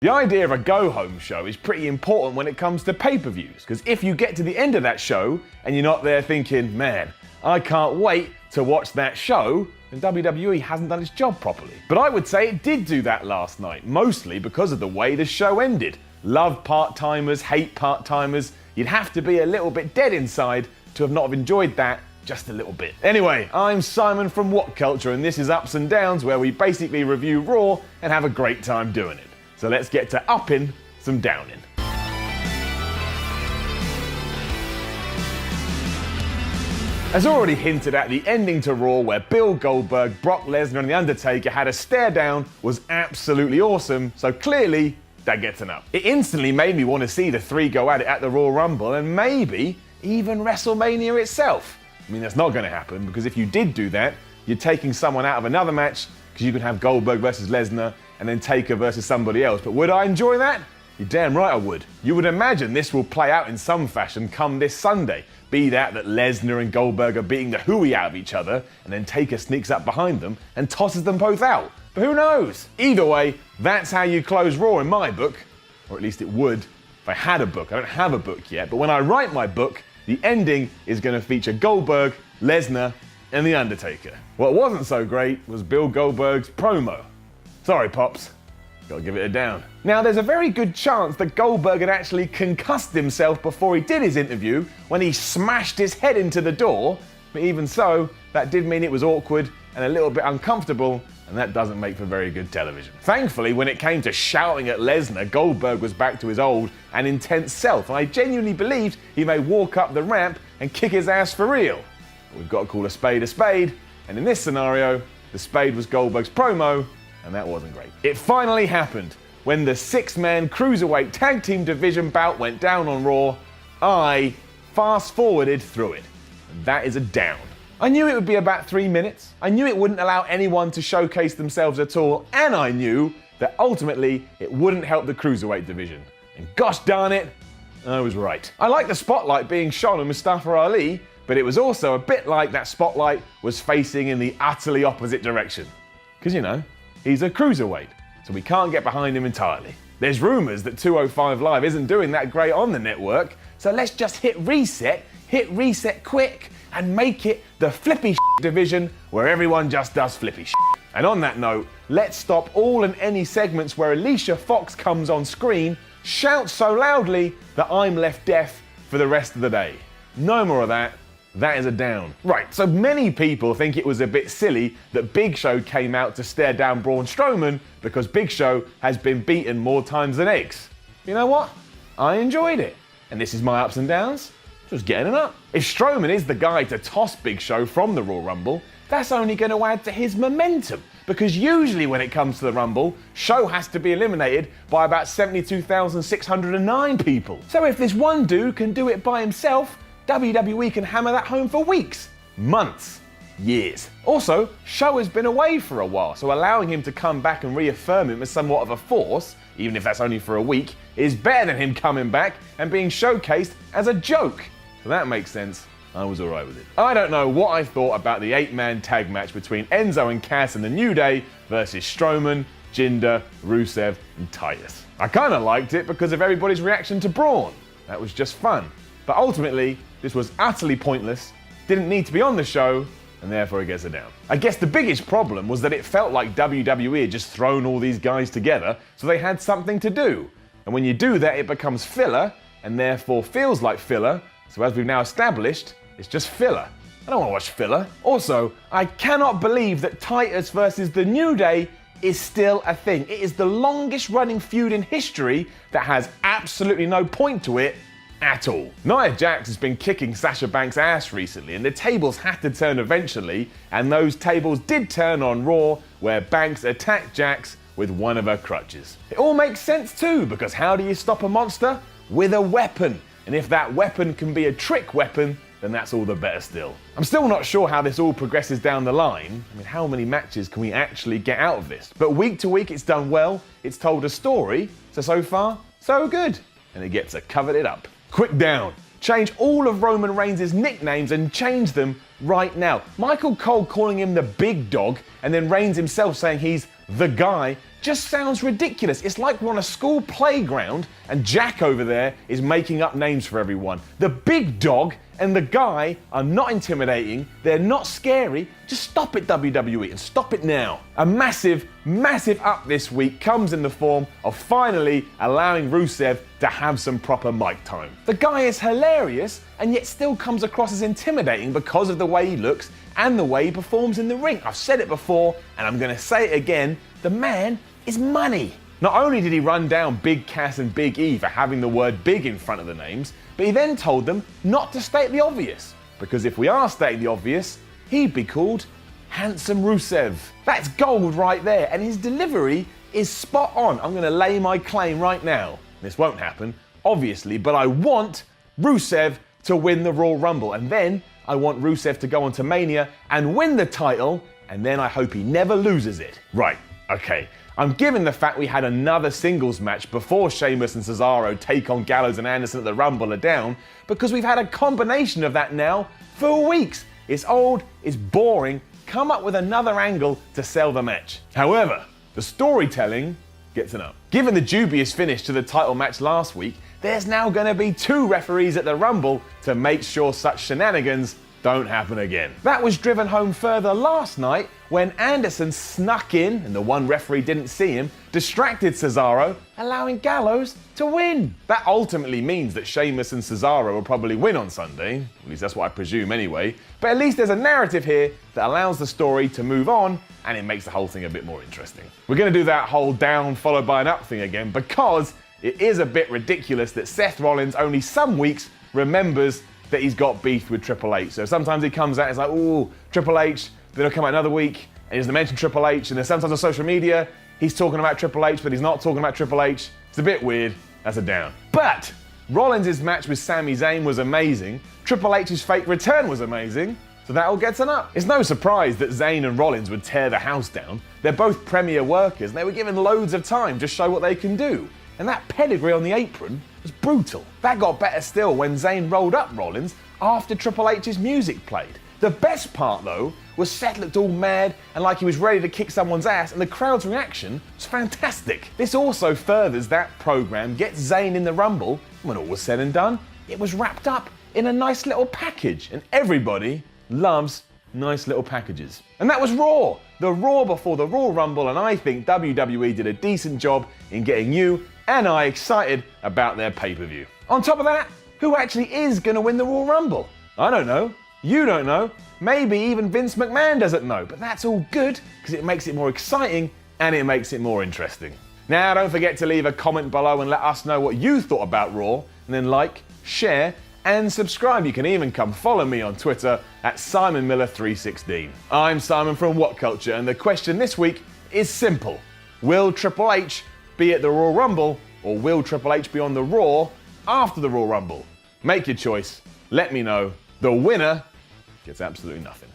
The idea of a go-home show is pretty important when it comes to pay-per-views, because if you get to the end of that show and you're not there thinking, man, I can't wait to watch that show, then WWE hasn't done its job properly. But I would say it did do that last night, mostly because of the way the show ended. Love part-timers, hate part-timers. You'd have to be a little bit dead inside to have not enjoyed that just a little bit. Anyway, I'm Simon from What Culture, and this is Ups and Downs, where we basically review Raw and have a great time doing it. So let's get to upping some downing. As already hinted at, the ending to Raw, where Bill Goldberg, Brock Lesnar and The Undertaker had a stare down, was absolutely awesome, so clearly that gets an up. It instantly made me want to see the three go at it at the Royal Rumble and maybe even WrestleMania itself. I mean, that's not going to happen, because if you did do that, you're taking someone out of another match, because you could have Goldberg versus Lesnar and then Taker versus somebody else. But would I enjoy that? You're damn right I would. You would imagine this will play out in some fashion come this Sunday. Be that Lesnar and Goldberg are beating the hooey out of each other, and then Taker sneaks up behind them and tosses them both out. But who knows? Either way, that's how you close Raw in my book. Or at least it would if I had a book. I don't have a book yet, but when I write my book, the ending is going to feature Goldberg, Lesnar, and The Undertaker. What wasn't so great was Bill Goldberg's promo. Sorry, Pops. Gotta give it a down. Now, there's a very good chance that Goldberg had actually concussed himself before he did his interview when he smashed his head into the door, but even so, that did mean it was awkward and a little bit uncomfortable, and that doesn't make for very good television. Thankfully, when it came to shouting at Lesnar, Goldberg was back to his old and intense self, and I genuinely believed he may walk up the ramp and kick his ass for real. But we've got to call a spade, and in this scenario, the spade was Goldberg's promo, and that wasn't great. It finally happened. When the six-man cruiserweight tag team division bout went down on Raw, I fast-forwarded through it, and that is a down. I knew it would be about 3 minutes. I knew it wouldn't allow anyone to showcase themselves at all, and I knew that ultimately it wouldn't help the cruiserweight division. And gosh darn it, I was right. I like the spotlight being shone on Mustafa Ali, but it was also a bit like that spotlight was facing in the utterly opposite direction. Because, you know, he's a cruiserweight, so we can't get behind him entirely. There's rumours that 205 Live isn't doing that great on the network, so let's just hit reset quick, and make it the flippy division where everyone just does flippy shit. And on that note, let's stop all and any segments where Alicia Fox comes on screen, shouts so loudly that I'm left deaf for the rest of the day. No more of that. That is a down. Right, so many people think it was a bit silly that Big Show came out to stare down Braun Strowman because Big Show has been beaten more times than eggs. You know what? I enjoyed it. And this is my ups and downs. Just getting it up. If Strowman is the guy to toss Big Show from the Royal Rumble, that's only going to add to his momentum. Because usually when it comes to the Rumble, Show has to be eliminated by about 72,609 people. So if this one dude can do it by himself, WWE can hammer that home for weeks, months, years. Also, Show has been away for a while, so allowing him to come back and reaffirm him as somewhat of a force, even if that's only for a week, is better than him coming back and being showcased as a joke. So that makes sense. I was alright with it. I don't know what I thought about the 8-man tag match between Enzo and Cass and the New Day versus Strowman, Jinder, Rusev and Titus. I kind of liked it because of everybody's reaction to Braun. That was just fun. But ultimately, this was utterly pointless, didn't need to be on the show, and therefore it gets a down. I guess the biggest problem was that it felt like WWE had just thrown all these guys together so they had something to do. And when you do that, it becomes filler, and therefore feels like filler. So as we've now established, it's just filler. I don't want to watch filler. Also, I cannot believe that Titus versus the New Day is still a thing. It is the longest running feud in history that has absolutely no point to it at all. Nia Jax has been kicking Sasha Banks' ass recently, and the tables had to turn eventually, and those tables did turn on Raw, where Banks attacked Jax with one of her crutches. It all makes sense too, because how do you stop a monster? With a weapon. And if that weapon can be a trick weapon, then that's all the better still. I'm still not sure how this all progresses down the line. I mean, how many matches can we actually get out of this? But week to week it's done well, it's told a story, so far, so good. And it gets a covered it up. Quick down. Change all of Roman Reigns' nicknames and change them right now. Michael Cole calling him the big dog, and then Reigns himself saying he's The Guy just sounds ridiculous. It's like we're on a school playground and Jack over there is making up names for everyone. The Big Dog and The Guy are not intimidating. They're not scary. Just stop it, WWE, and stop it now. A massive, massive up this week comes in the form of finally allowing Rusev to have some proper mic time. The Guy is hilarious and yet still comes across as intimidating because of the way he looks and the way he performs in the ring. I've said it before and I'm going to say it again. The man is money. Not only did he run down Big Cass and Big E for having the word big in front of the names, but he then told them not to state the obvious. Because if we are stating the obvious, he'd be called Handsome Rusev. That's gold right there, and his delivery is spot on. I'm going to lay my claim right now. This won't happen, obviously, but I want Rusev to win the Royal Rumble, and then I want Rusev to go on to Mania and win the title, and then I hope he never loses it. Right, okay. I'm giving the fact we had another singles match before Sheamus and Cesaro take on Gallows and Anderson at the Rumble are down, because we've had a combination of that now for weeks. It's old, it's boring. Come up with another angle to sell the match. However, the storytelling gets an up. Given the dubious finish to the title match last week, there's now going to be 2 referees at the Rumble to make sure such shenanigans don't happen again. That was driven home further last night when Anderson snuck in, and the one referee didn't see him, distracted Cesaro, allowing Gallows to win. That ultimately means that Sheamus and Cesaro will probably win on Sunday, at least that's what I presume anyway, but at least there's a narrative here that allows the story to move on, and it makes the whole thing a bit more interesting. We're going to do that whole down followed by an up thing again, because it is a bit ridiculous that Seth Rollins only some weeks remembers that he's got beef with Triple H. So sometimes he comes out, it's like, ooh, Triple H, then he'll come out another week, and he doesn't mention Triple H, and then sometimes on social media, he's talking about Triple H, but he's not talking about Triple H. It's a bit weird, that's a down. But Rollins' match with Sami Zayn was amazing, Triple H's fake return was amazing, so that all gets an up. It's no surprise that Zayn and Rollins would tear the house down. They're both premier workers, and they were given loads of time to show what they can do. And that pedigree on the apron was brutal. That got better still when Zayn rolled up Rollins after Triple H's music played. The best part though was Seth looked all mad and like he was ready to kick someone's ass, and the crowd's reaction was fantastic. This also furthers that program, gets Zayn in the Rumble, and when all was said and done, it was wrapped up in a nice little package, and everybody loves nice little packages. And that was Raw, the Raw before the Royal Rumble, and I think WWE did a decent job in getting you and I excited about their pay-per-view. On top of that, who actually is going to win the Royal Rumble? I don't know. You don't know. Maybe even Vince McMahon doesn't know. But that's all good because it makes it more exciting and it makes it more interesting. Now, don't forget to leave a comment below and let us know what you thought about Raw. And then like, share, and subscribe. You can even come follow me on Twitter at SimonMiller316. I'm Simon from What Culture, and the question this week is simple. Will Triple H be at the Royal Rumble, or will Triple H be on the Raw after the Royal Rumble? Make your choice. Let me know. The winner gets absolutely nothing.